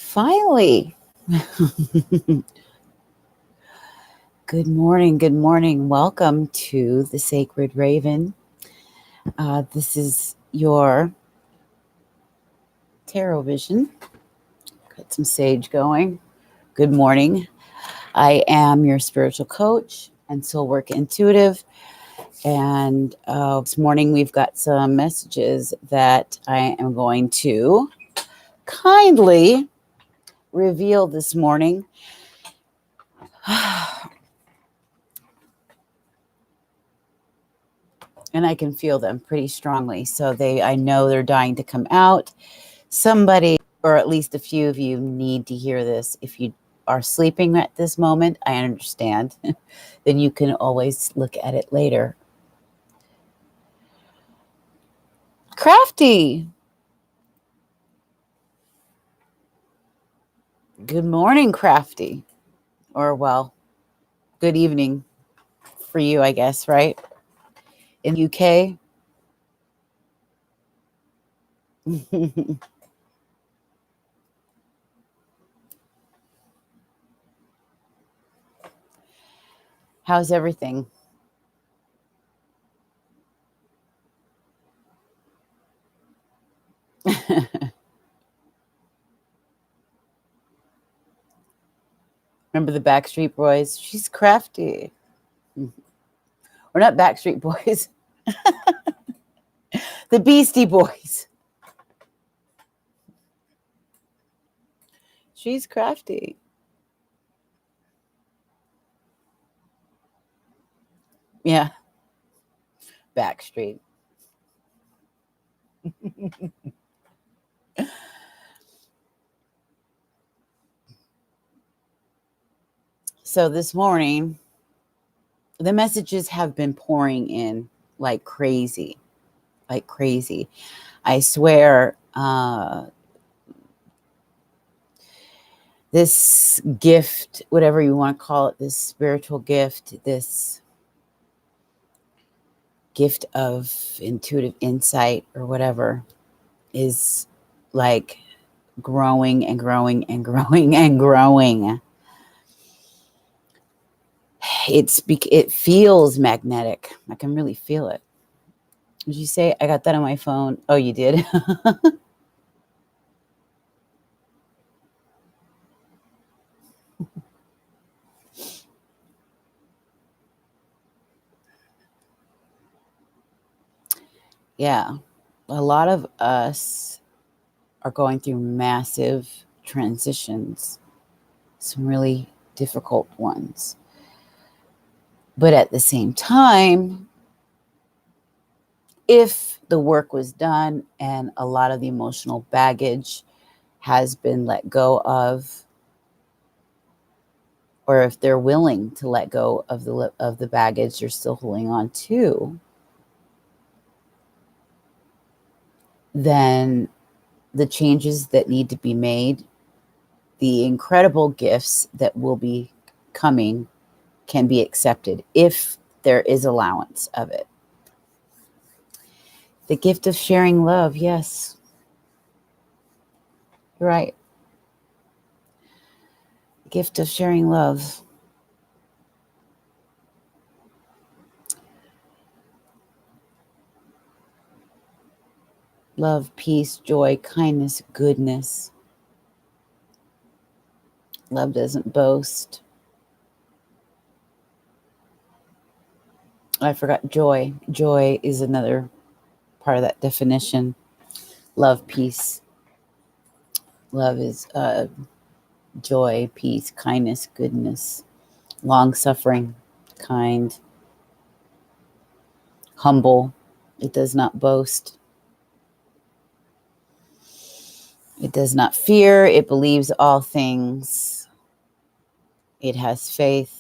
Finally. Good morning. Good morning. Welcome to the Sacred Raven. This is your tarot vision. Got some sage going. Good morning. I am your spiritual coach and soul work intuitive. And this morning we've got some messages that I am going to kindly reveal this morning. And I can feel them pretty strongly. So I know they're dying to come out. Somebody, or at least a few of you, need to hear this. If you are sleeping at this moment, I understand. Then you can always look at it later. Crafty. Good morning, Crafty. Or, well, good evening for you, I guess, right? In the UK. How's everything? Remember the Backstreet Boys? She's crafty. Or not Backstreet Boys. The Beastie Boys. She's crafty. Yeah. Backstreet. So this morning, the messages have been pouring in like crazy. Like crazy. I swear, this gift, whatever you want to call it, this spiritual gift, this gift of intuitive insight or whatever, is like growing and growing and growing and growing. It feels magnetic. I can really feel it. Did you say I got that on my phone? Oh, you did? Yeah. A lot of us are going through massive transitions, some really difficult ones. But at the same time, if the work was done and a lot of the emotional baggage has been let go of, or if they're willing to let go of the baggage you're still holding on to, then the changes that need to be made, the incredible gifts that will be coming, can be accepted if there is allowance of it. The gift of sharing love, yes. You're right. The gift of sharing love. Love, peace, joy, kindness, goodness. Love doesn't boast. I forgot joy. Joy is another part of that definition. Love, peace. Love is joy, peace, kindness, goodness, long-suffering, kind, humble. It does not boast. It does not fear. It believes all things. It has faith.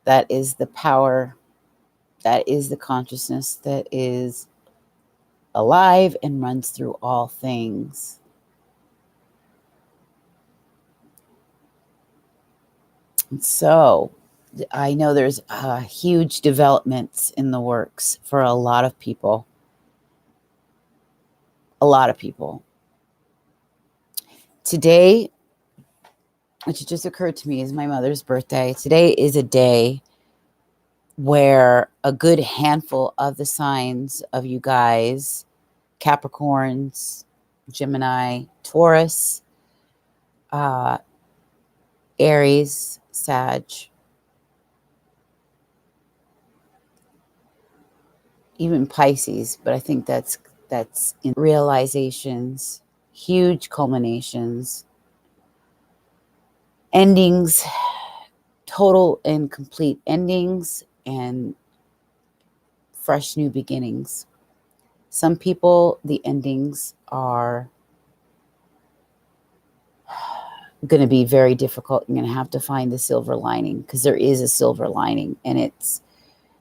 That is the power. That is the consciousness that is alive and runs through all things. And so I know there's huge developments in the works for a lot of people. A lot of people. Today, which just occurred to me, is my mother's birthday. Today is a day where a good handful of the signs of you guys, Capricorns, Gemini, Taurus, Aries, Sag, even Pisces, but I think that's in realizations, huge culminations, endings, total and complete endings, and fresh new beginnings. Some people, the endings are going to be very difficult. You're going to have to find the silver lining, because there is a silver lining, and it's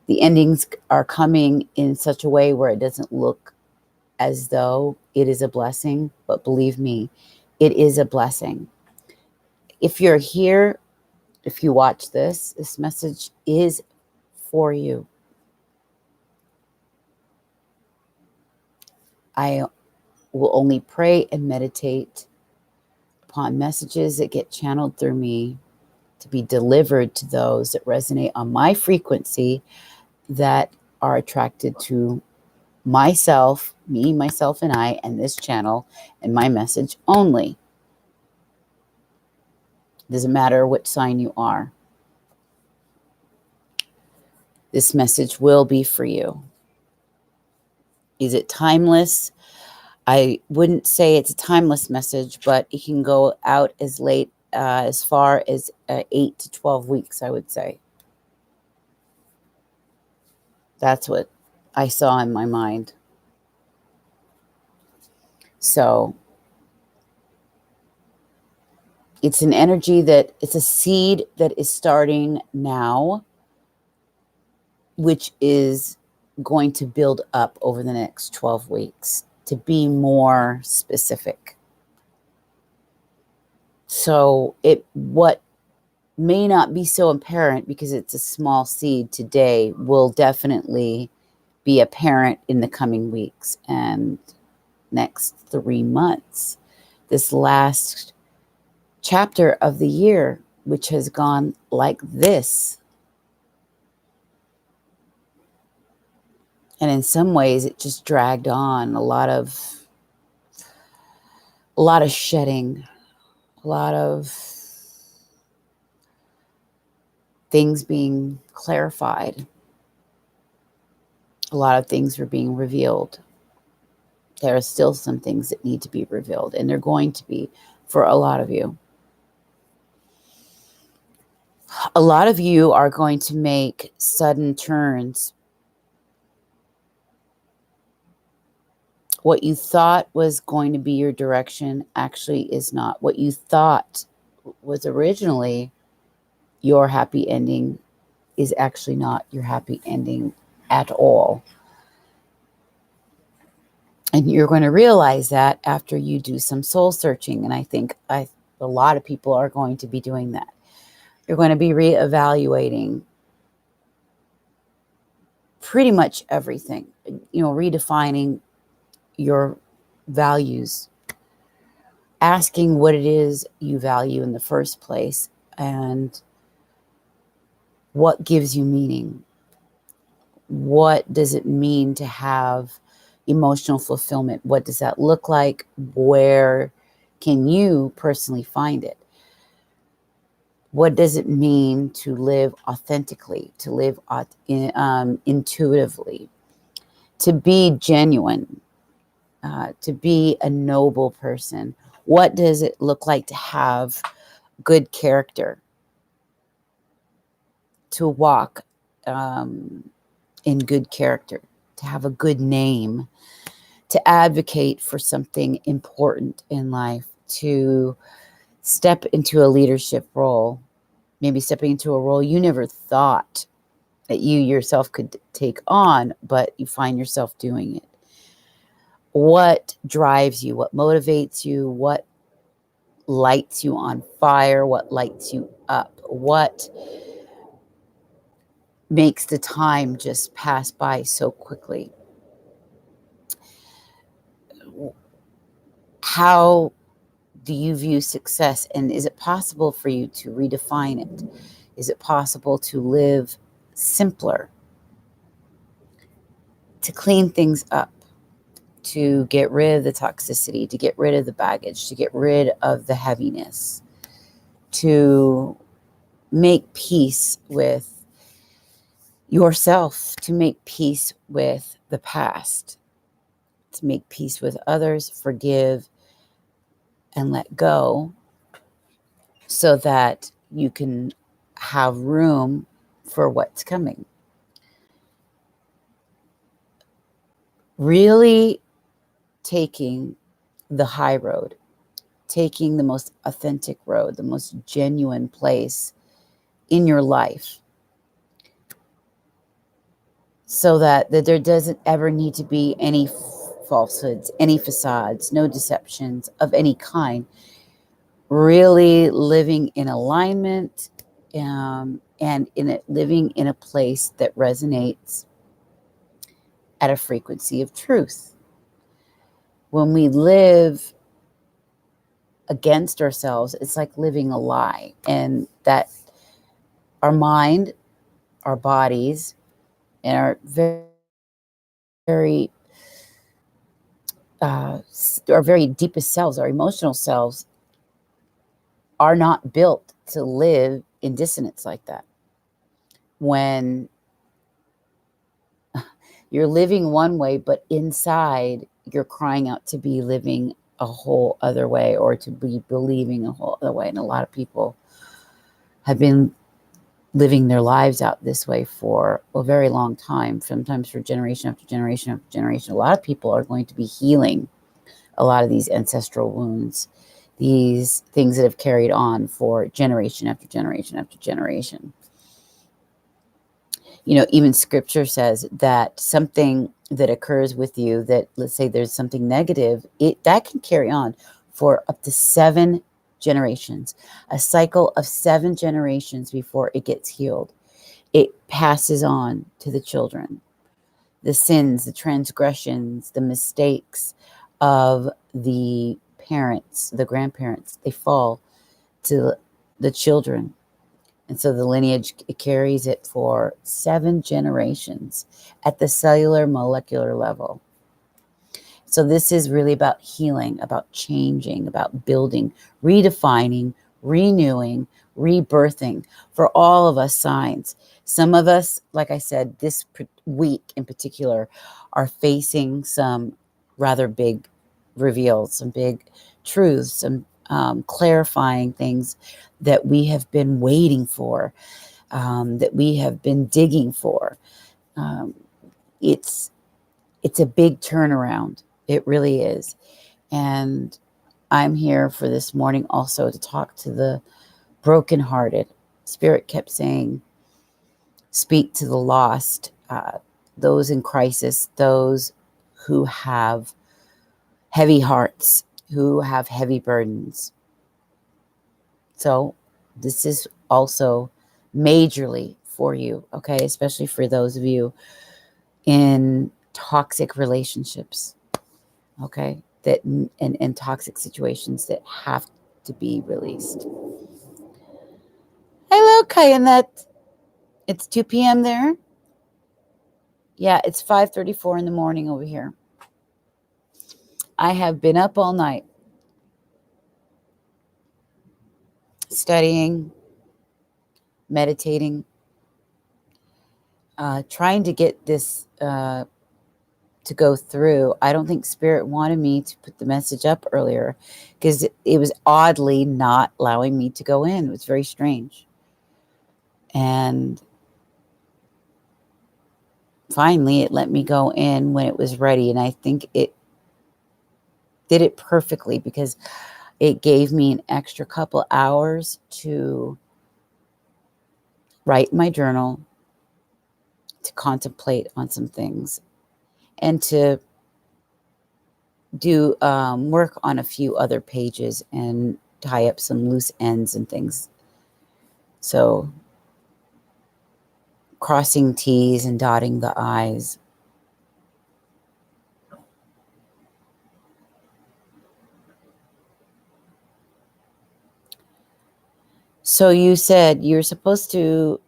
the endings are coming in such a way where it doesn't look as though it is a blessing, but believe me, it is a blessing. If you're here, if you watch this message is for you. I will only pray and meditate upon messages that get channeled through me to be delivered to those that resonate on my frequency, that are attracted to myself, me, myself, and I, and this channel, and my message only. Doesn't matter which sign you are. This message will be for you. Is it timeless? I wouldn't say it's a timeless message, but it can go out as late as far as 8 to 12 weeks, I would say. That's what I saw in my mind. So it's an energy that it's a seed that is starting now, which is going to build up over the next 12 weeks, to be more specific. So what may not be so apparent because it's a small seed today will definitely be apparent in the coming weeks and next 3 months. This last chapter of the year, which has gone like this. And in some ways it just dragged on. A lot of shedding, a lot of things being clarified. A lot of things were being revealed. There are still some things that need to be revealed, and they're going to be for a lot of you. A lot of you are going to make sudden turns. What you thought was going to be your direction actually is not. What you thought was originally your happy ending is actually not your happy ending at all. And you're going to realize that after you do some soul searching. And I think a lot of people are going to be doing that. You're going to be reevaluating pretty much everything, redefining your values, asking what it is you value in the first place, and what gives you meaning. What does it mean to have emotional fulfillment? What does that look like? Where can you personally find it? What does it mean to live authentically, to live intuitively, to be genuine, to be a noble person? What does it look like to have good character, to walk in good character, to have a good name, to advocate for something important in life, to step into a leadership role, maybe stepping into a role you never thought that you yourself could take on, but you find yourself doing it. What drives you? What motivates you? What lights you on fire? What lights you up? What makes the time just pass by so quickly? How do you view success? And is it possible for you to redefine it? Is it possible to live simpler, to clean things up, to get rid of the toxicity, to get rid of the baggage, to get rid of the heaviness, to make peace with yourself, to make peace with the past, to make peace with others, forgive and let go, so that you can have room for what's coming. Really taking the high road, taking the most authentic road, the most genuine place in your life, so that there doesn't ever need to be any falsehoods, any facades, no deceptions of any kind. Really living in alignment, and living in a place that resonates at a frequency of truth. When we live against ourselves, it's like living a lie, and that our mind, our bodies, and our our very deepest selves, our emotional selves, are not built to live in dissonance like that. When you're living one way, but inside you're crying out to be living a whole other way, or to be believing a whole other way. And a lot of people have been living their lives out this way for a very long time, sometimes for generation after generation after generation. A lot of people are going to be healing a lot of these ancestral wounds, these things that have carried on for generation after generation after generation. You know, even scripture says that something that occurs with you, that, let's say there's something negative, that can carry on for up to 7 generations, a cycle of 7 generations before it gets healed. It passes on to the children. The sins, the transgressions, the mistakes of the parents, the grandparents, they fall to the children. And so the lineage carries it for 7 generations at the cellular molecular level. So this is really about healing, about changing, about building, redefining, renewing, rebirthing for all of us signs. Some of us, like I said, this week in particular, are facing some rather big reveals, some big truths, some clarifying things that we have been waiting for, that we have been digging for. It's a big turnaround. It really is. And I'm here for this morning also to talk to the brokenhearted. Spirit kept saying, speak to the lost, those in crisis, those who have heavy hearts, who have heavy burdens. So this is also majorly for you, okay? Especially for those of you in toxic relationships, okay? That and toxic situations that have to be released. Hello, Kayanet. It's 2 p.m. there. Yeah, it's 5:34 in the morning over here. I have been up all night studying, meditating, trying to get this to go through. I don't think Spirit wanted me to put the message up earlier because it was oddly not allowing me to go in. It was very strange. And finally, it let me go in when it was ready. And I think it did it perfectly because it gave me an extra couple hours to write my journal, to contemplate on some things, and to do work on a few other pages and tie up some loose ends and things. So crossing T's and dotting the I's. So you said you're supposed to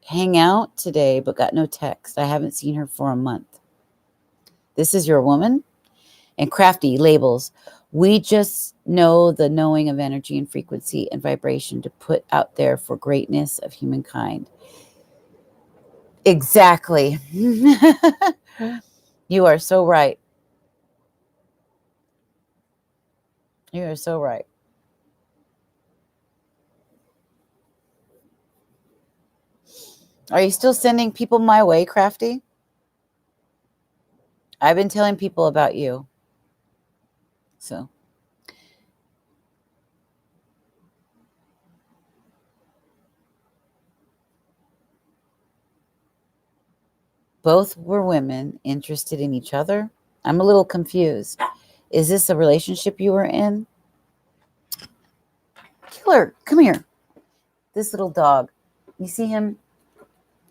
hang out today, but got no text. I haven't seen her for a month. This is your woman? And crafty labels. We just know the knowing of energy and frequency and vibration to put out there for greatness of humankind. Exactly. You are so right. You are so right. Are you still sending people my way, Crafty? I've been telling people about you. So both were women interested in each other. I'm a little confused. Is this a relationship you were in? Killer, come here. This little dog. You see him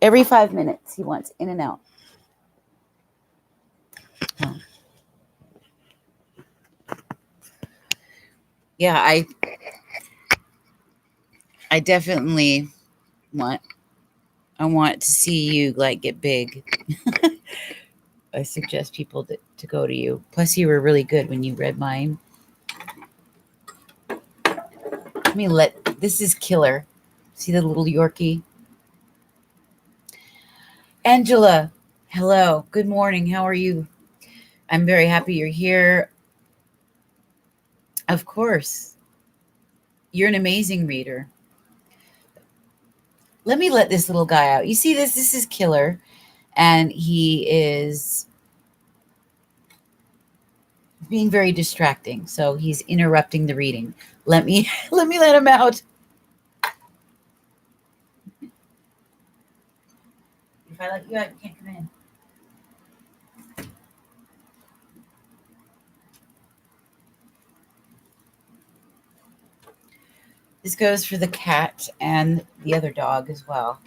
every 5 minutes. He wants in and out. Oh. Yeah, I definitely want to see you like get big. I suggest people to go to you. Plus, you were really good when you read mine. This is Killer. See the little Yorkie? Angela, hello. Good morning. How are you? I'm very happy you're here. Of course. You're an amazing reader. Let me let this little guy out. You see this? This is Killer. And he is being very distracting. So he's interrupting the reading. Let me let him out. If I let you out, you can't come in. This goes for the cat and the other dog as well.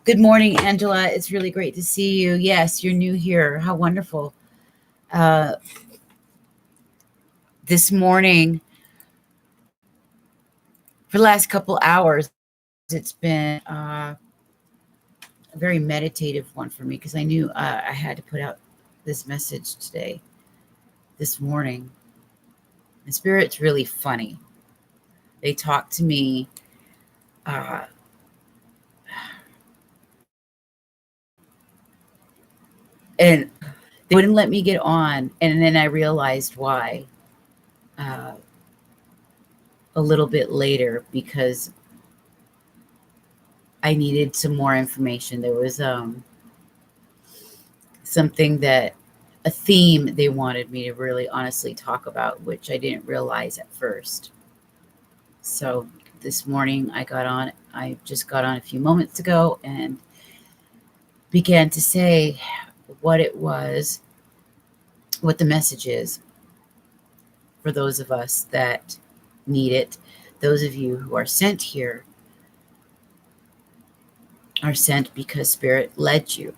Good morning, Angela. It's really great to see you. Yes, you're new here. How wonderful. This morning, for the last couple hours, it's been a very meditative one for me because I knew I had to put out this message today, this morning. The Spirit's really funny. They talk to me and they wouldn't let me get on. And then I realized why a little bit later, because I needed some more information. There was something that a theme they wanted me to really honestly talk about, which I didn't realize at first. So this morning I just got on a few moments ago and began to say what it was, what the message is for those of us that need it. Those of you who are sent here are sent because Spirit led you,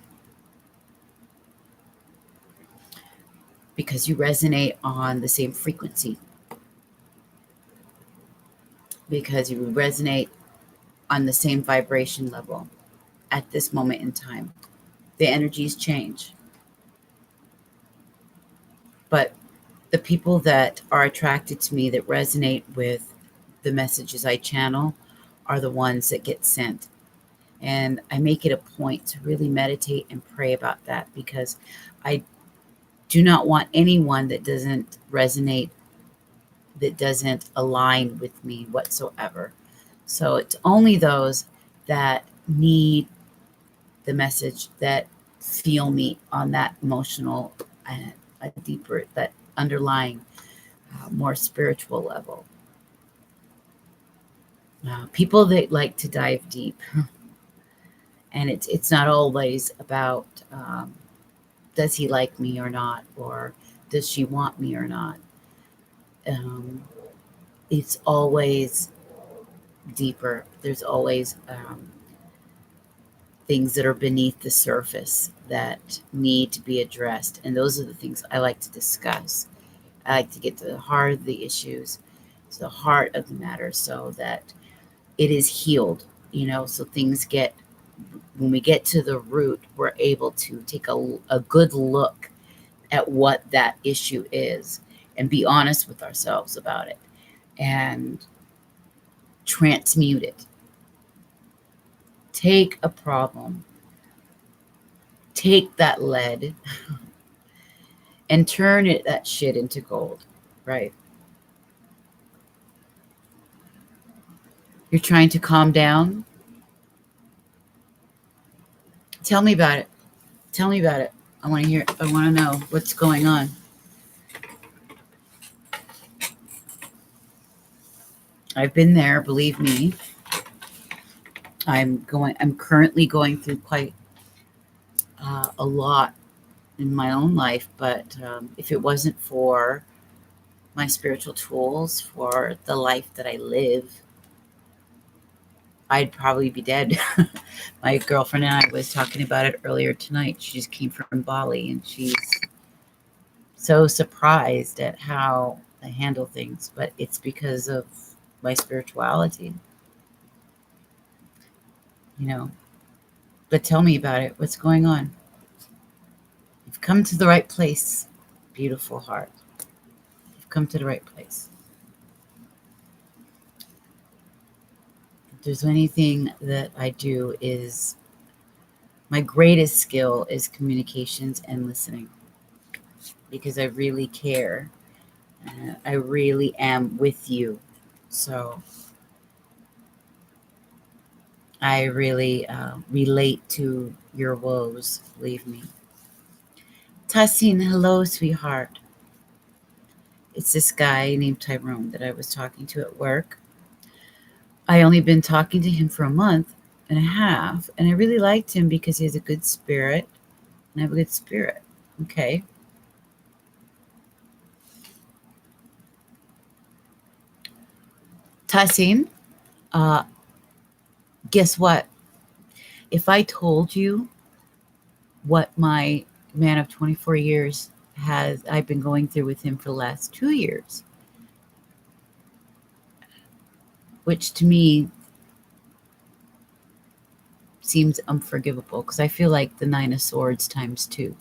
because you resonate on the same frequency, because you resonate on the same vibration level at this moment in time. The energies change, but the people that are attracted to me, that resonate with the messages I channel, are the ones that get sent. And I make it a point to really meditate and pray about that, because I do not want anyone that doesn't resonate, that doesn't align with me whatsoever. So it's only those that need the message, that feel me on that emotional and a deeper, that underlying, more spiritual level. People that like to dive deep, and it's not always about does he like me or not, or does she want me or not. It's always deeper. There's always things that are beneath the surface that need to be addressed, and those are the things I like to discuss. I like to get to the heart of the issues to the heart of the matter so that it is healed, so things get, when we get to the root, we're able to take a good look at what that issue is and be honest with ourselves about it and transmute it. Take a problem, take that lead and turn that shit into gold, right? You're trying to calm down. Tell me about it. Tell me about it. I want to hear. I want to know what's going on. I've been there, believe me. I'm currently going through quite a lot in my own life, but if it wasn't for my spiritual tools, for the life that I live, I'd probably be dead. My girlfriend and I was talking about it earlier tonight. She just came from Bali, and she's so surprised at how I handle things, but it's because of my spirituality, you know. But tell me about it. What's going on? You've come to the right place, beautiful heart. You've come to the right place. If there's anything that I do, is my greatest skill is communications and listening, because I really care. I really am with you. So I really relate to your woes, believe me. Tassin, hello, sweetheart. It's this guy named Tyrone that I was talking to at work. I only been talking to him for a month and a half, and I really liked him because he has a good spirit, and I have a good spirit. Okay. Tassin, guess what? If I told you what my man of 24 years I've been going through with him for the last 2 years, which to me seems unforgivable, because I feel like the 9 of Swords times 2,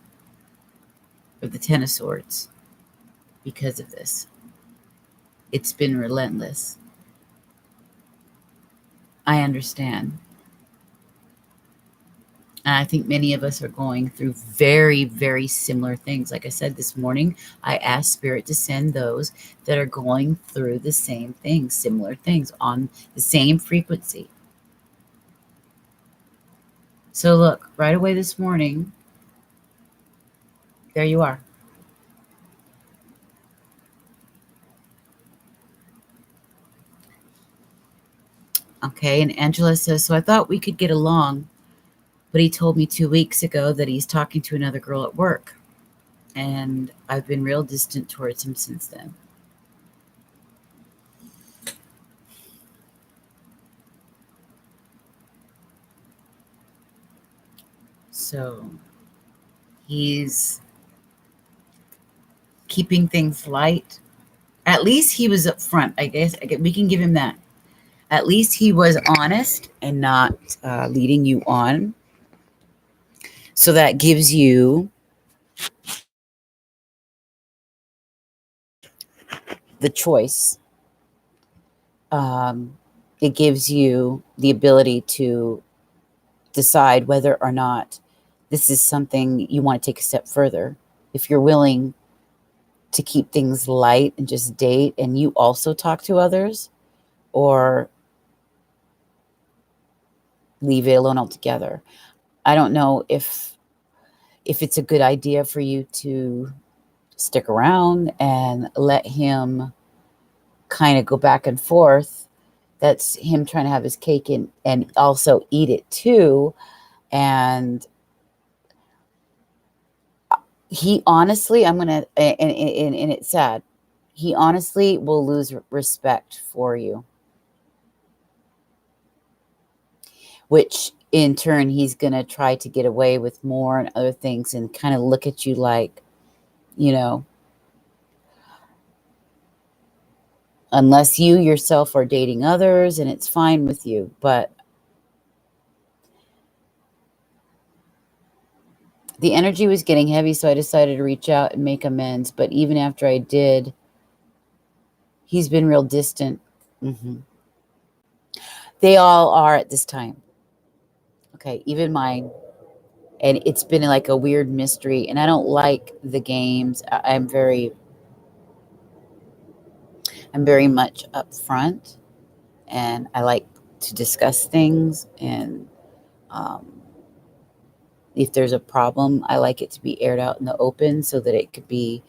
or the 10 of Swords, because of this. It's been relentless. I understand. And I think many of us are going through very, very similar things. Like I said this morning, I asked Spirit to send those that are going through the same things, similar things, on the same frequency. So look, right away this morning, there you are. Okay, and Angela says, so I thought we could get along, but he told me 2 weeks ago that he's talking to another girl at work, and I've been real distant towards him since then. So he's keeping things light. At least he was up front. I guess we can give him that. At least he was honest and not leading you on. So that gives you the choice. It gives you the ability to decide whether or not this is something you want to take a step further. If you're willing to keep things light and just date, and you also talk to others, or leave it alone altogether. I don't know if it's a good idea for you to stick around and let him kind of go back and forth. That's him trying to have his cake and also eat it too. And he honestly, I'm gonna, and it's sad, he honestly will lose respect for you, which in turn he's gonna try to get away with more and other things, and kind of look at you like, you know, unless you yourself are dating others and it's fine with you. But the energy was getting heavy, so I decided to reach out and make amends. But even after I did, he's been real distant. They all are at this time. Okay, even mine. And it's been like a weird mystery. And I don't like the games. I'm very much upfront, and I like to discuss things. And um, if there's a problem, I like it to be aired out in the open so that it could be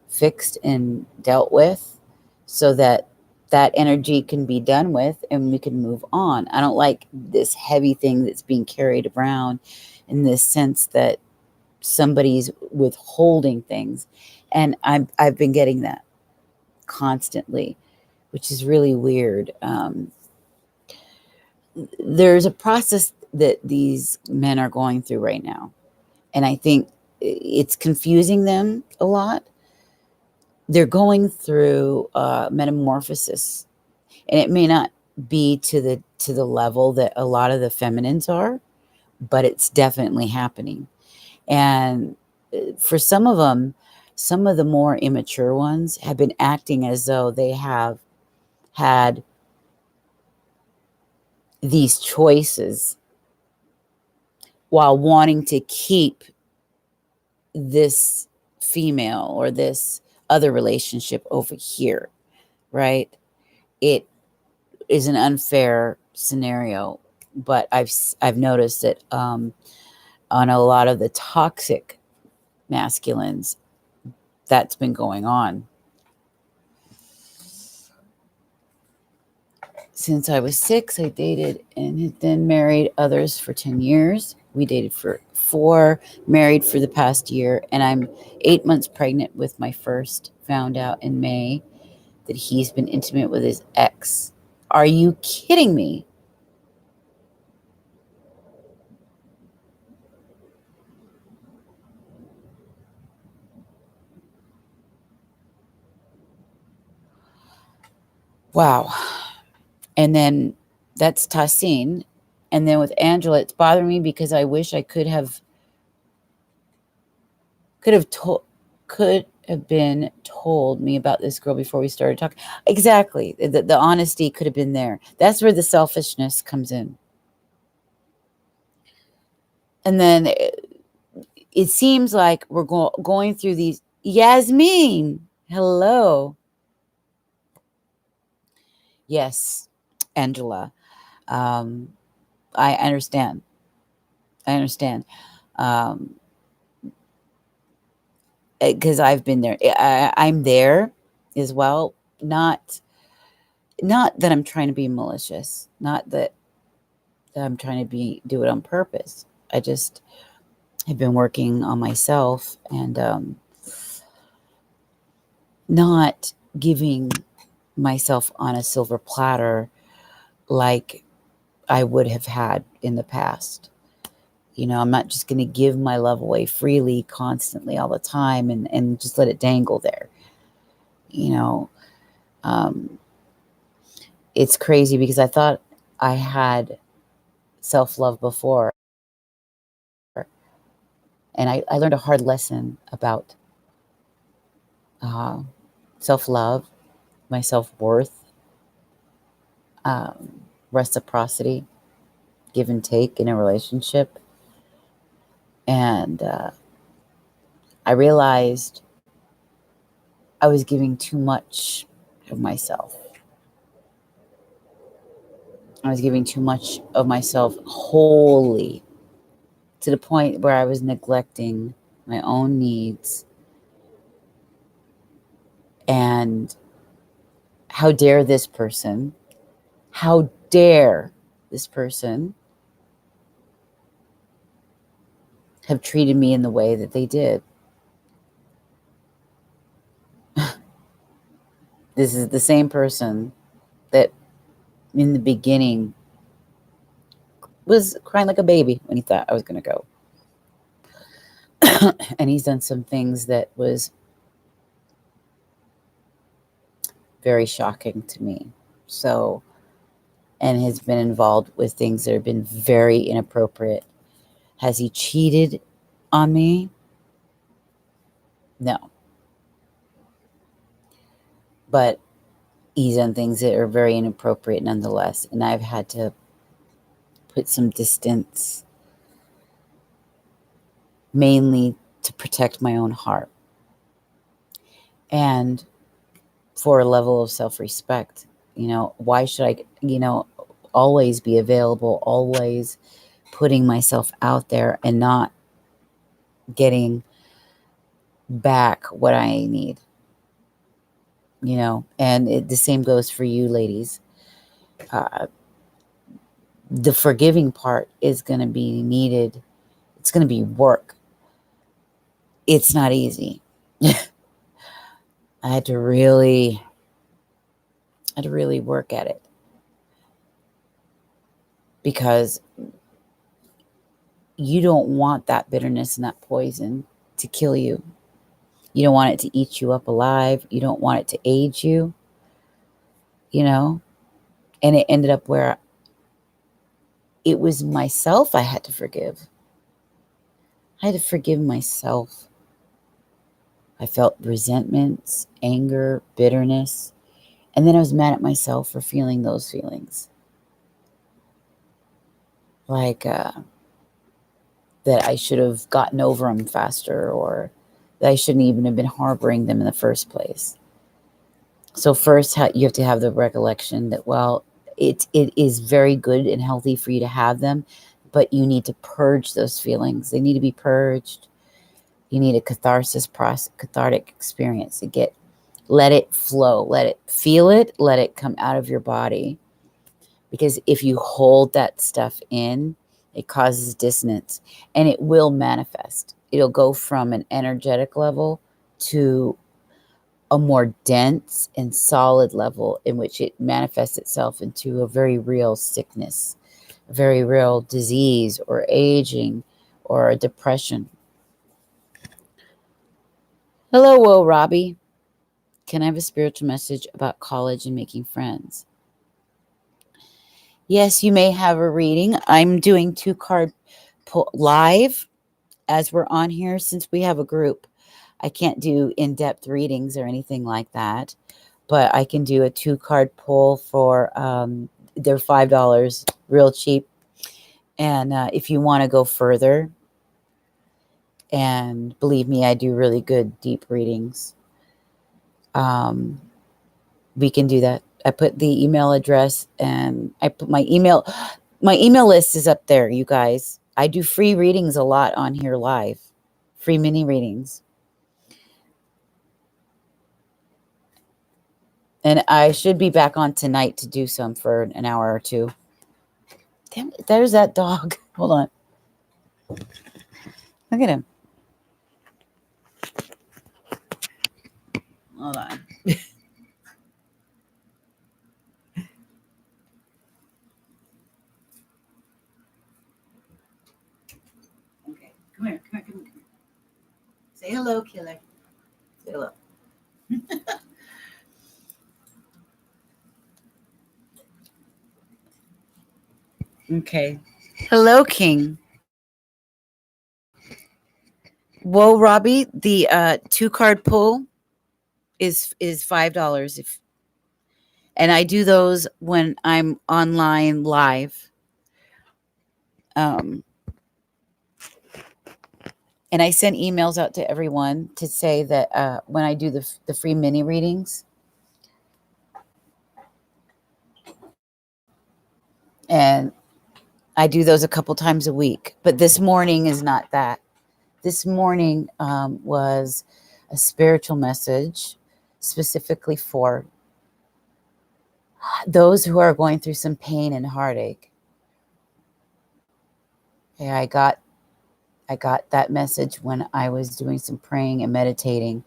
fixed and dealt with, so that that energy can be done with and we can move on. I don't like this heavy thing that's being carried around, in this sense that somebody's withholding things. And I've been getting that constantly, which is really weird. There's a process that these men are going through right now, and I think it's confusing them a lot. They're going through metamorphosis, and it may not be to the level that a lot of the feminines are, but it's definitely happening. And for some of them, some of the more immature ones have been acting as though they have had these choices while wanting to keep this female or this other relationship over here, right? It is an unfair scenario, but I've noticed that on a lot of the toxic masculines, that's been going on. Since I was 6, I dated and then married others for 10 years. We dated for 4, married for the past year, and I'm 8 months pregnant with my first. Found out in May that he's been intimate with his ex. Are you kidding me? Wow. And then that's Tassin. And then with Angela, it's bothering me because I wish I could have been told me about this girl before we started talking. Exactly. The honesty could have been there. That's where the selfishness comes in. And then it seems like we're going through these. Yasmin, hello. Yes, Angela. Um, I understand. I understand. Um, because I've been there. I'm there as well. Not that I'm trying to be malicious. Not that I'm trying to do it on purpose. I just have been working on myself, and not giving myself on a silver platter like I would have had in the past. I'm not just going to give my love away freely, constantly, all the time, and just let it dangle there. You know, um, it's crazy because I thought I had self love before. And I learned a hard lesson about uh, self love, my self worth, reciprocity, give and take in a relationship. And I realized I was giving too much of myself. I was giving too much of myself wholly, to the point where I was neglecting my own needs. And how dare this person have treated me in the way that they did. This is the same person that in the beginning was crying like a baby when he thought I was going to go. And he's done some things that was very shocking to me. So, and has been involved with things that have been very inappropriate. Has he cheated on me? No. But he's done things that are very inappropriate nonetheless. And I've had to put some distance, mainly to protect my own heart and for a level of self-respect. Why should I, always be available, always putting myself out there and not getting back what I need, and the same goes for you ladies. The forgiving part is going to be needed. It's going to be work. It's not easy. I had to really work at it, because you don't want that bitterness and that poison to kill you. You don't want it to eat you up alive. You don't want it to age you, and it ended up where it was myself I had to forgive. I had to forgive myself. I felt resentments, anger, bitterness, and then I was mad at myself for feeling those feelings. Like that I should have gotten over them faster, or that I shouldn't even have been harboring them in the first place. So first, you have to have the recollection that, well, it is very good and healthy for you to have them, but you need to purge those feelings. They need to be purged. You need a cathartic experience to let it flow, feel it, let it come out of your body. Because if you hold that stuff in, it causes dissonance, and it will manifest. It'll go from an energetic level to a more dense and solid level, in which it manifests itself into a very real sickness, a very real disease, or aging, or a depression. Hello, Whoa, Robbie. Can I have a spiritual message about college and making friends? Yes, you may have a reading. I'm doing 2-card pull live as we're on here, since we have a group. I can't do in-depth readings or anything like that, but I can do a 2-card pull for they're $5, real cheap. And if you want to go further, and believe me, I do really good deep readings. We can do that. I put the email address, and I put my email list is up there, you guys. I do free readings a lot on here live, free mini readings. And I should be back on tonight to do some for an hour or two. Damn it, there's that dog. Hold on. Look at him. Hold on. Okay, come here. Say hello, killer. Say hello. Okay. Hello, King. Whoa, Robbie, the 2-card pull is $5 and I do those when I'm online live. And I send emails out to everyone to say that when I do the free mini readings, and I do those a couple times a week. But this morning is not that. This morning was a spiritual message specifically for those who are going through some pain and heartache. Okay, I got that message when I was doing some praying and meditating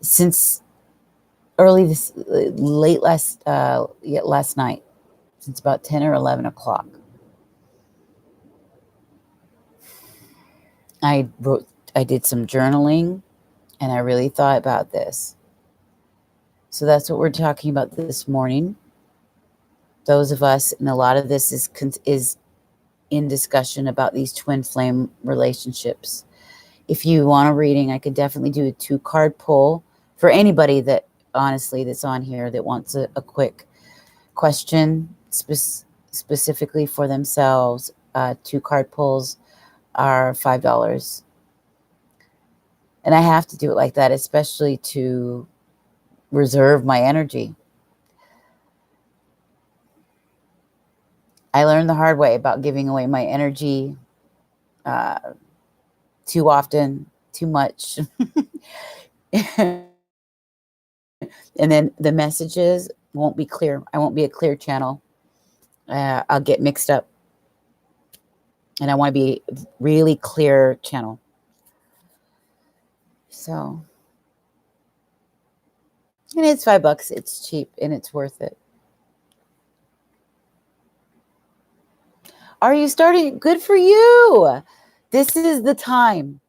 since late last night, since about 10 or 11 o'clock. I did some journaling, and I really thought about this. So that's what we're talking about this morning. Those of us, and a lot of this is in discussion about these twin flame relationships. If you want a reading, I could definitely do a 2-card pull for anybody that honestly that's on here that wants a quick question specifically for themselves. 2-card pulls are $5. And I have to do it like that, especially to reserve my energy. I learned the hard way about giving away my energy too often, too much. And then the messages won't be clear. I won't be a clear channel. I'll get mixed up. And I want to be really clear channel. So, and it's $5. It's cheap and it's worth it. Are you starting? Good for you. This is the time.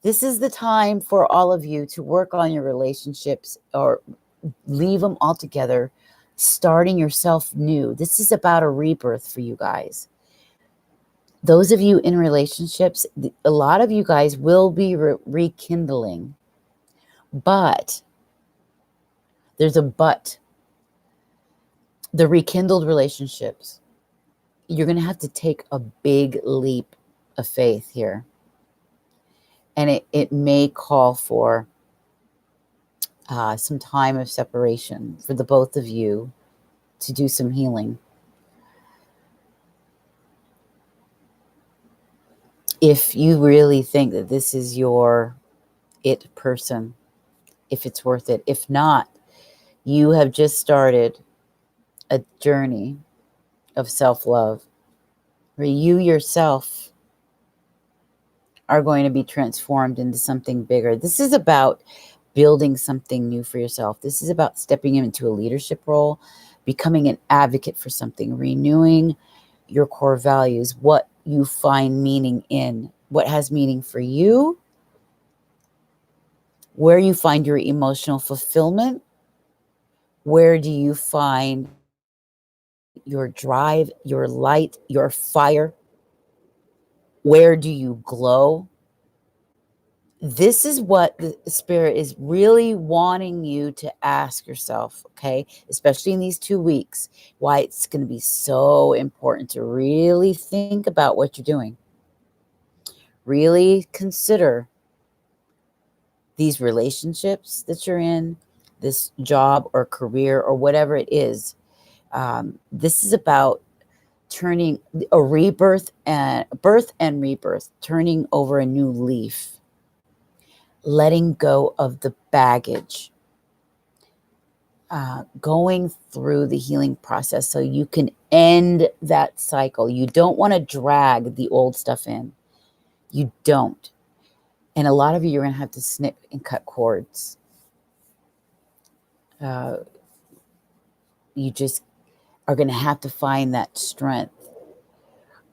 This is the time for all of you to work on your relationships or leave them all together, starting yourself new. This is about a rebirth for you guys. Those of you in relationships, a lot of you guys will be rekindling. But there's a but. The rekindled relationships, you're going to have to take a big leap of faith here. And it may call for some time of separation for the both of you to do some healing. If you really think that this is your it person, if it's worth it. If not, you have just started a journey of self-love where you yourself are going to be transformed into something bigger. This is about building something new for yourself. This is about stepping into a leadership role, becoming an advocate for something, renewing your core values, what you find meaning in, what has meaning for you, where you find your emotional fulfillment, where do you find your drive, your light, your fire, where do you glow? This is what the Spirit is really wanting you to ask yourself, okay? Especially in these 2 weeks, why it's going to be so important to really think about what you're doing. Really consider these relationships that you're in, this job or career or whatever it is. This is about turning a rebirth and birth and rebirth, turning over a new leaf. Letting go of the baggage, going through the healing process so you can end that cycle. You don't want to drag the old stuff in. You don't. And a lot of you are going to have to snip and cut cords. You just are going to have to find that strength.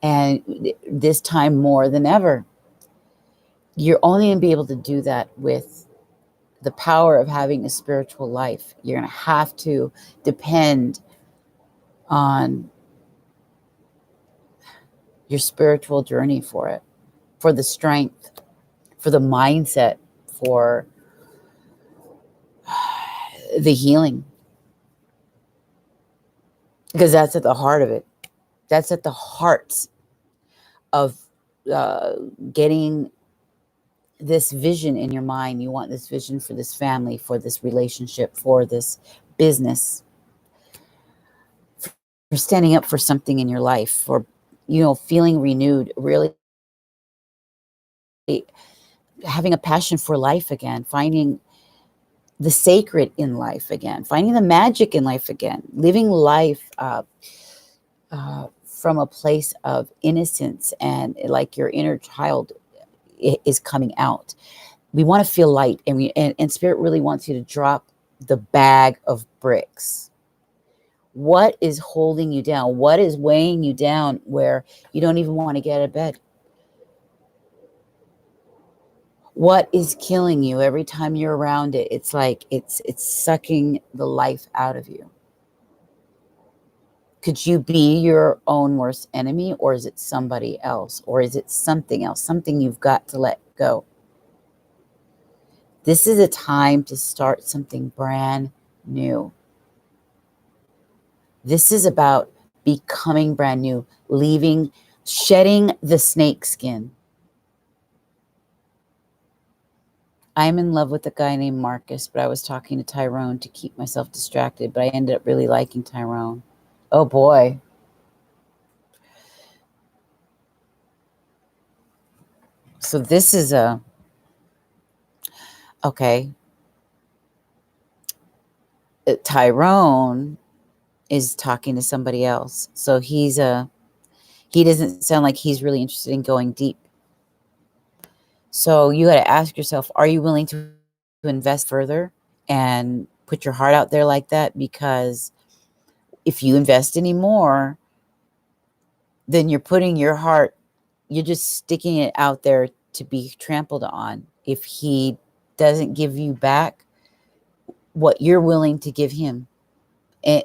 And this time more than ever, you're only going to be able to do that with the power of having a spiritual life. You're going to have to depend on your spiritual journey for it, for the strength, for the mindset, for the healing. Because that's at the heart of it. That's at the heart of getting this vision in your mind. You want this vision for this family, for this relationship, for this business, for standing up for something in your life, for, feeling renewed, really having a passion for life again, finding the sacred in life again, finding the magic in life again, living life from a place of innocence and like your inner child is coming out. We want to feel light, and Spirit really wants you to drop the bag of bricks. What is holding you down? What is weighing you down where you don't even want to get out of bed? What is killing you? Every time you're around it, it's like it's sucking the life out of you. Could you be your own worst enemy, or is it somebody else, or is it something else, something you've got to let go? This is a time to start something brand new. This is about becoming brand new, shedding the snake skin. I'm in love with a guy named Marcus, but I was talking to Tyrone to keep myself distracted, but I ended up really liking Tyrone. Oh boy. So this is okay. Tyrone is talking to somebody else. So he doesn't sound like he's really interested in going deep. So you got to ask yourself, are you willing to invest further and put your heart out there like that? Because if you invest any more, then you're putting your heart, you're just sticking it out there to be trampled on. If he doesn't give you back what you're willing to give him,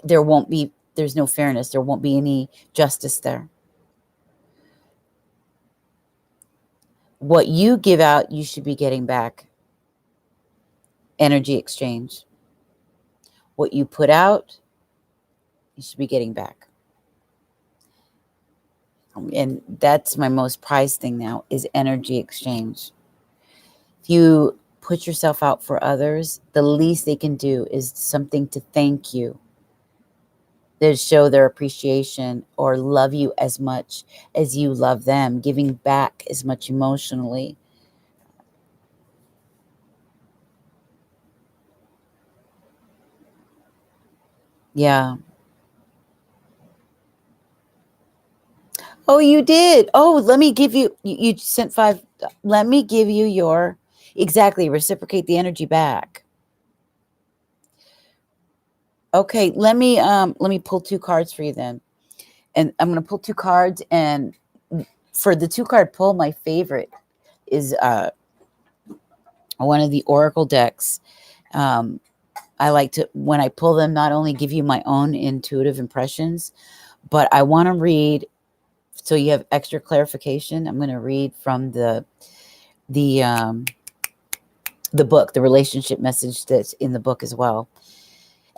there's no fairness. There won't be any justice there. What you give out, you should be getting back. Energy exchange. What you put out, you should be getting back. And that's my most prized thing now, is energy exchange. If you put yourself out for others, the least they can do is something to thank you, to show their appreciation or love you as much as you love them, giving back as much emotionally. Yeah. Oh, you did. Oh, let me give you sent 5. Let me give you your, exactly, reciprocate the energy back. Okay, let me pull 2 cards for you then. And I'm going to pull 2 cards, and for the 2 card pull, my favorite is one of the oracle decks. I like to, when I pull them, not only give you my own intuitive impressions, but I want to read, so you have extra clarification. I'm going to read from the book, the relationship message that's in the book as well.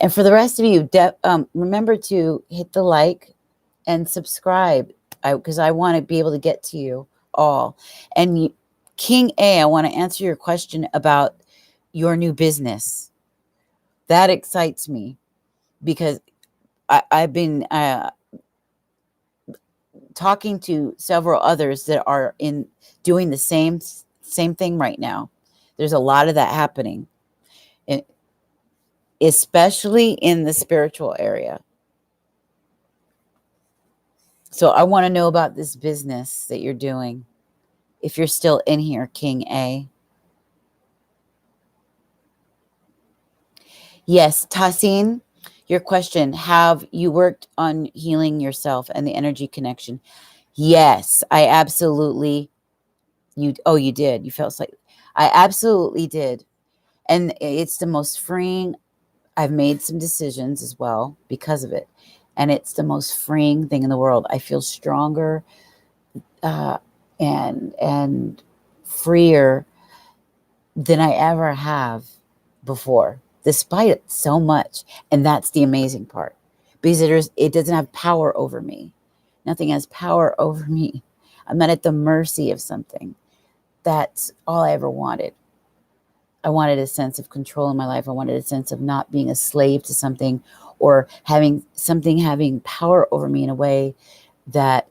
And for the rest of you, remember to hit the like and subscribe, because I want to be able to get to you all. And King A, I want to answer your question about your new business. That excites me, because I've been talking to several others that are doing the same thing right now. There's a lot of that happening, especially in the spiritual area. So I want to know about this business that you're doing. If you're still in here, King A. Yes, Tassin, your question, have you worked on healing yourself and the energy connection? Yes, I absolutely, you did. You felt like, I absolutely did. And it's the most freeing. I've made some decisions as well because of it. And it's the most freeing thing in the world. I feel stronger and freer than I ever have before, despite it so much. And that's the amazing part, because it doesn't have power over me. Nothing has power over me. I'm not at the mercy of something. That's all I ever wanted. I wanted a sense of control in my life. I wanted a sense of not being a slave to something, or having something having power over me in a way that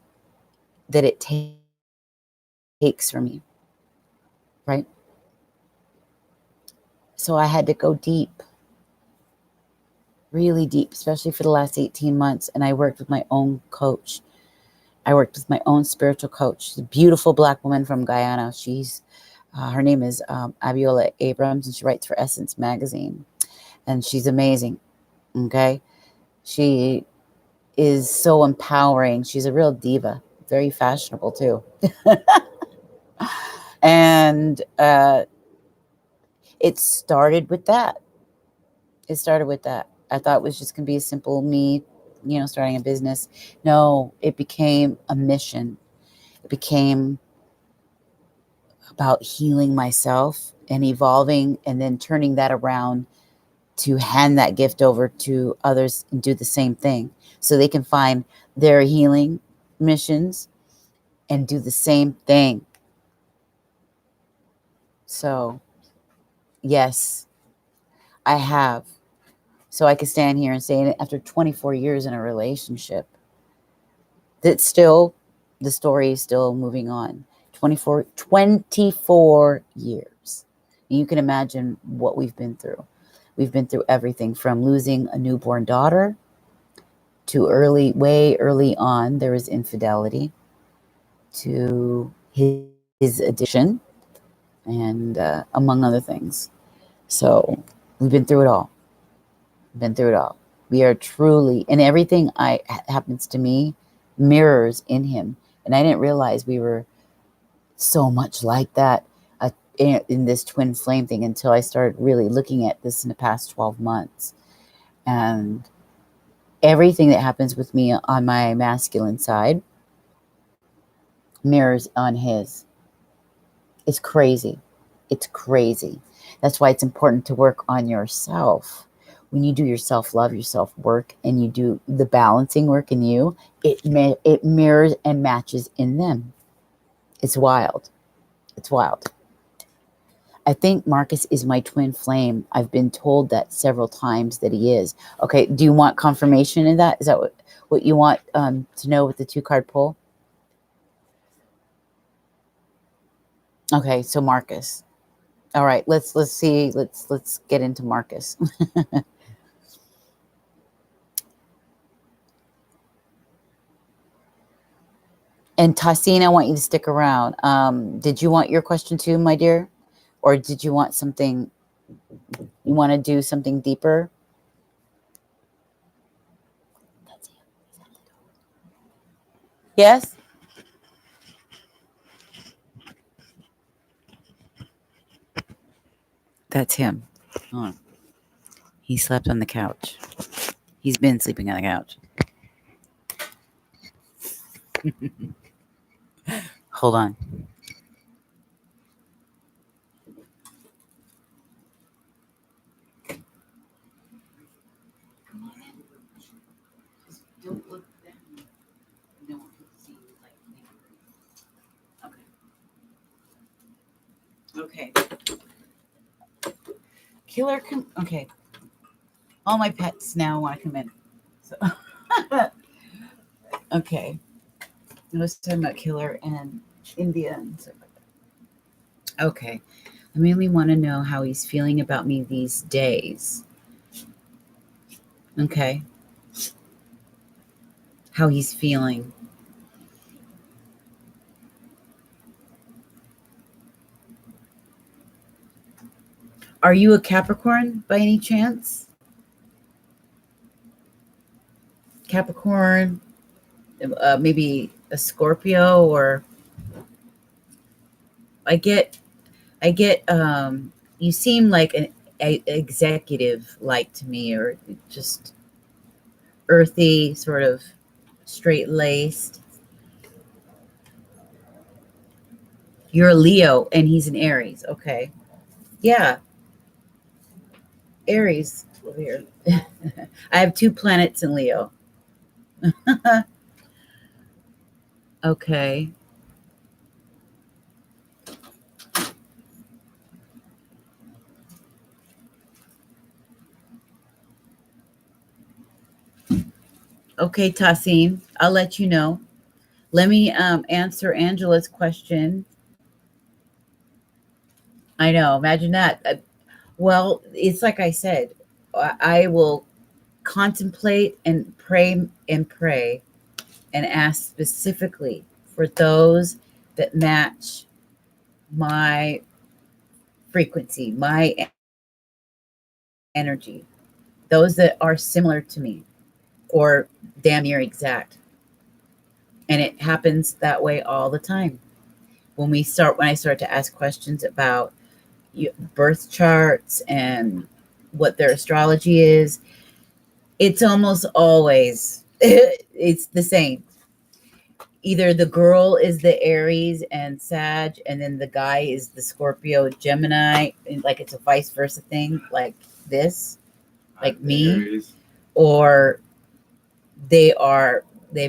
it takes from me, right? So I had to go deep, really deep, especially for the last 18 months. And I worked with my own coach. I worked with my own spiritual coach. She's a beautiful Black woman from Guyana. Her name is Abiola Abrams, and she writes for Essence Magazine. And she's amazing, okay? She is so empowering. She's a real diva, very fashionable too. And It started with that. It started with that. I thought it was just going to be a simple me, starting a business. No, it became a mission. It became about healing myself and evolving and then turning that around to hand that gift over to others and do the same thing so they can find their healing missions and do the same thing. So, yes, I have. So I could stand here and say, after 24 years in a relationship, that still, the story is still moving on. 24 years. And you can imagine what we've been through. We've been through everything from losing a newborn daughter to way early on, there was infidelity, to his addiction, and among other things. So we've been through it all. Been through it all. We are truly, and everything happens to me mirrors in him. And I didn't realize we were so much like that in this twin flame thing until I started really looking at this in the past 12 months. And everything that happens with me on my masculine side mirrors on his. It's crazy. It's crazy. That's why it's important to work on yourself. When you do your self-love, your self-work, and you do the balancing work in you, it mirrors and matches in them. It's wild. It's wild. I think Marcus is my twin flame. I've been told that several times that he is. Okay, do you want confirmation in that? Is that what you want to know with the 2-card pull? Okay, so Marcus. All right, let's see. Let's get into Marcus. And Tassine, I want you to stick around. Did you want your question too, my dear? Or did you want something, you want to do something deeper? Yes? That's him. Oh, he slept on the couch. He's been sleeping on the couch. Hold on. Don't look at me. No one can see you like me. Okay. Killer, okay. All my pets now want to come in. So okay. I was talking about Killer and India and stuff like that. Okay. I mainly want to know how he's feeling about me these days. Okay. How he's feeling. Are you a Capricorn by any chance? Capricorn, maybe a Scorpio, or I get you seem like an executive like to me, or just earthy, sort of straight laced. You're a Leo and he's an Aries. Okay. Yeah. Aries over here. I have 2 planets in Leo. Okay. Okay, Tassim, I'll let you know. Let me answer Angela's question. I know. Imagine that. Well, it's like I said, I will contemplate and pray and ask specifically for those that match my frequency, my energy, those that are similar to me or damn near exact. And it happens that way all the time. When I start to ask questions about, birth charts and what their astrology is, it's almost always it's the same. Either the girl is the Aries and Sag, and then the guy is the Scorpio Gemini, and like it's a vice versa thing, like this, like me, Aries. Or they've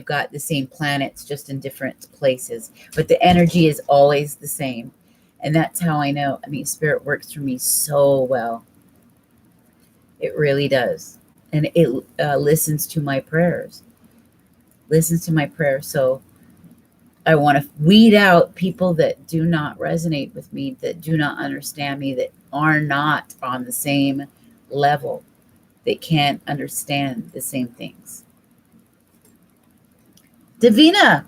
got the same planets just in different places, but the energy is always the same. And that's how I know. I mean, spirit works for me so well. It really does. And it listens to my prayers. So I want to weed out people that do not resonate with me, that do not understand me, that are not on the same level. They can't understand the same things. Davina!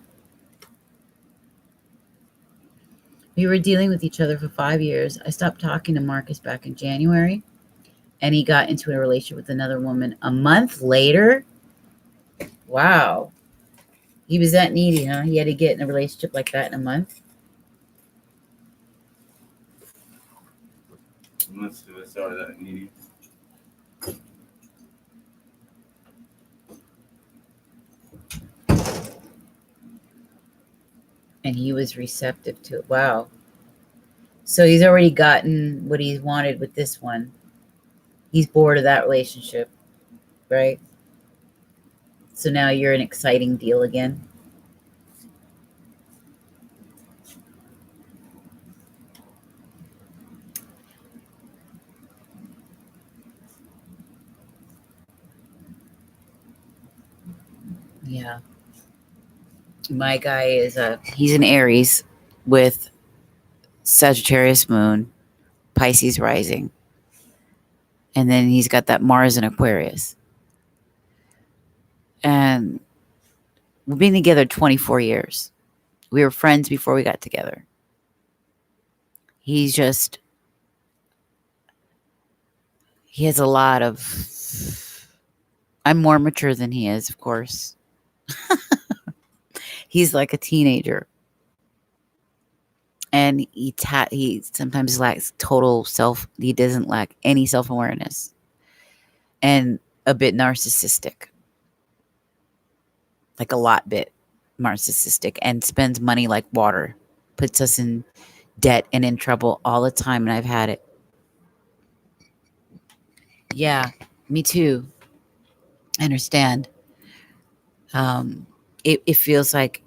We were dealing with each other for 5 years. I stopped talking to Marcus back in January, and he got into a relationship with another woman a month later. Wow. He was that needy, huh? He had to get in a relationship like that in a month. Must have started that needy. And he was receptive to it. Wow. So he's already gotten what he's wanted with this one. He's bored of that relationship, right? So now you're an exciting deal again. Yeah. My guy is he's an Aries with Sagittarius moon, Pisces rising. And then he's got that Mars in Aquarius. And we've been together 24 years. We were friends before we got together. He has a lot of, I'm more mature than he is, of course. He's like a teenager. And he sometimes lacks he doesn't lack any self-awareness. And a bit narcissistic. Like a lot bit narcissistic, and spends money like water. Puts us in debt and in trouble all the time, and I've had it. Yeah, me too. I understand. It feels like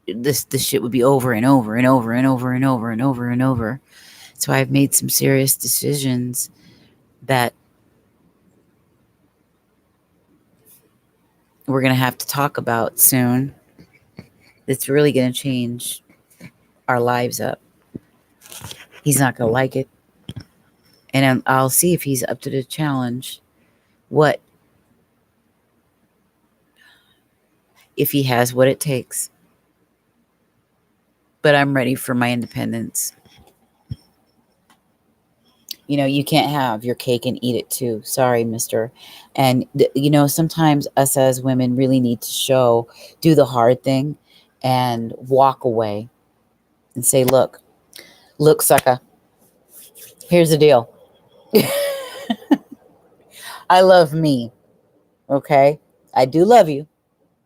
this shit would be over and over and over and over and over and over and over. So I've made some serious decisions that we're going to have to talk about soon. It's really going to change our lives up. He's not going to like it. And I'll see if he's up to the challenge. What if he has what it takes? But I'm ready for my independence. You know, you can't have your cake and eat it too. Sorry, mister. And, sometimes us as women really need to do the hard thing and walk away and say, look, sucker, here's the deal. I love me. Okay. I do love you.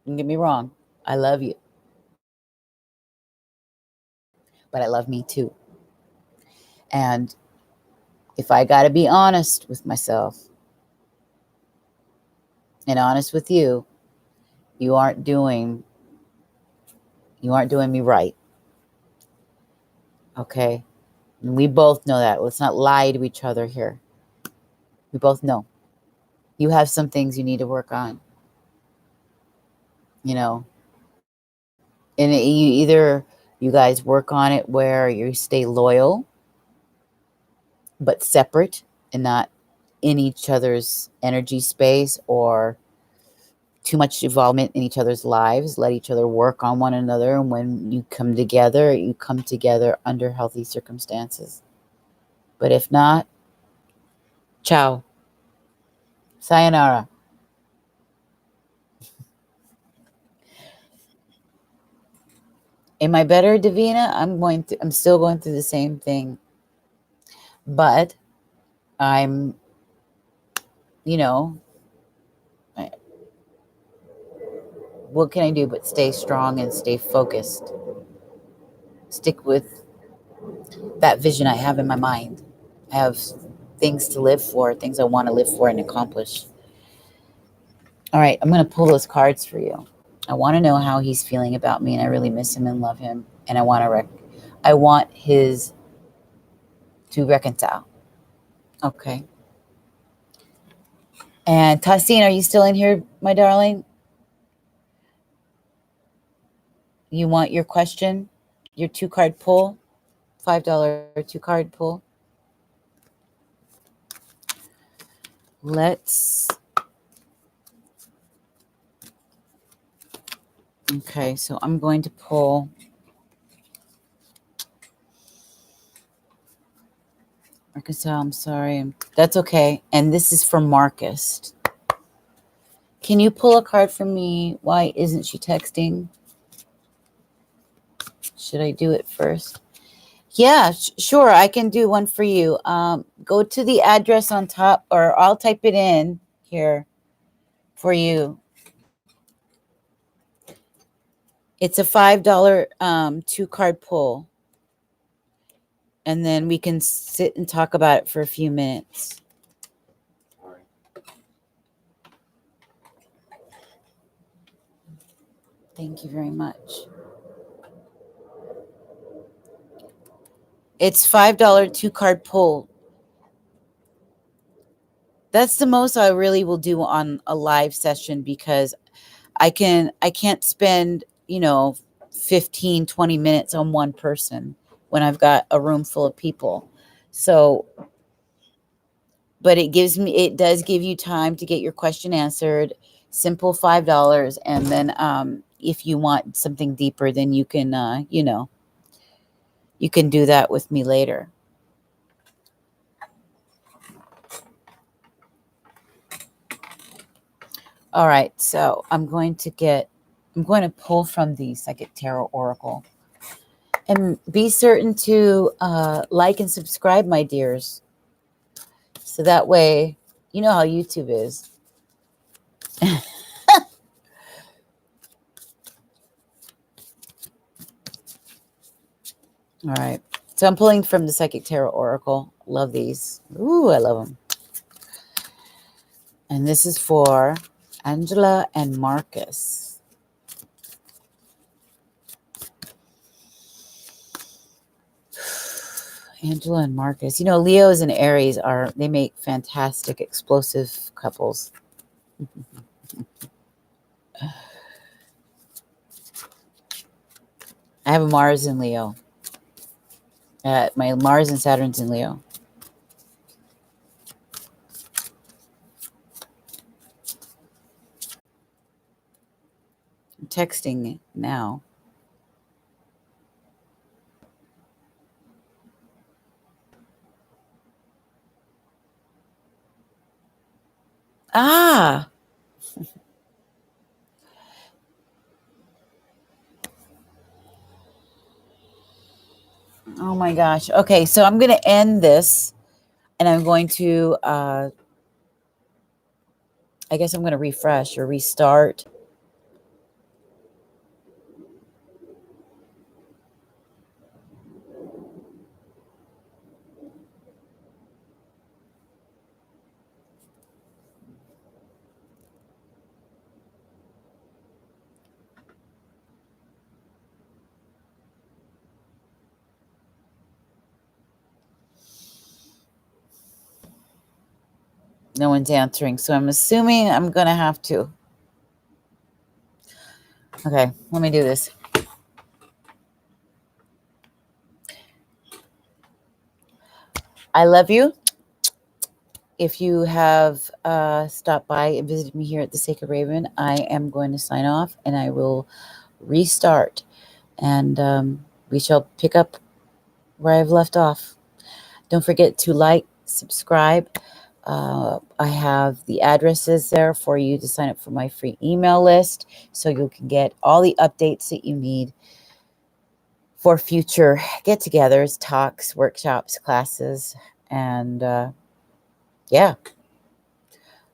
Don't get me wrong. I love you. But I love me too. And if I got to be honest with myself and honest with you, you aren't doing me right. Okay. And we both know that. Let's not lie to each other here. We both know. You have some things you need to work on. And either you guys work on it where you stay loyal, but separate and not in each other's energy space or too much involvement in each other's lives. Let each other work on one another. And when you come together under healthy circumstances. But if not, ciao. Sayonara. Am I better, Davina? I'm still going through the same thing. But I'm, you know, what can I do but stay strong and stay focused? Stick with that vision I have in my mind. I have things to live for, things I want to live for and accomplish. All right, I'm going to pull those cards for you. I want to know how he's feeling about me, and I really miss him and love him, and I want his to reconcile. Okay. And Tassine, are you still in here, my darling? You want your question, your 2-card pull, $5 2-card pull. Okay, so I'm going to pull Reconcile. I'm sorry. That's okay. And this is for Marcus. Can you pull a card for me? Why isn't she texting? Should I do it first? Yeah, sure. I can do one for you. Go to the address on top, or I'll type it in here for you. It's a $5 2-card pull. And then we can sit and talk about it for a few minutes. All right. Thank you very much. It's $5 2-card pull. That's the most I really will do on a live session, because I can't spend, 15, 20 minutes on one person when I've got a room full of people. So, but it does give you time to get your question answered. Simple $5. And then if you want something deeper, then you can, you can do that with me later. All right, so I'm going to pull from the Psychic Tarot Oracle. And be certain to like and subscribe, my dears. So that way, you know how YouTube is. All right. So I'm pulling from the Psychic Tarot Oracle. Love these. Ooh, I love them. And this is for Angela and Marcus. Angela and Marcus. Leos and Aries they make fantastic, explosive couples. I have a Mars in Leo. My Mars and Saturn's in Leo. I'm texting now. Ah! Oh my gosh. Okay, so I'm going to end this, and I'm going to, I guess I'm going to refresh or restart. No one's answering, so I'm assuming I'm going to have to. Okay, let me do this. I love you. If you have stopped by and visited me here at the Sacred Raven, I am going to sign off, and I will restart. And we shall pick up where I've left off. Don't forget to like, subscribe. I have the addresses there for you to sign up for my free email list, so you can get all the updates that you need for future get-togethers, talks, workshops, classes, and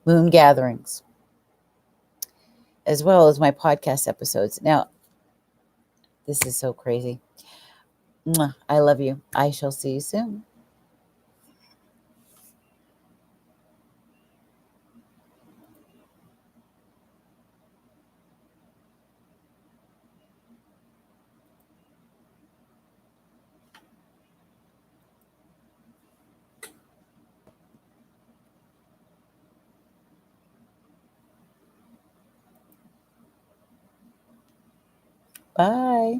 moon gatherings, as well as my podcast episodes. Now, this is so crazy. Mwah, I love you. I shall see you soon. Bye.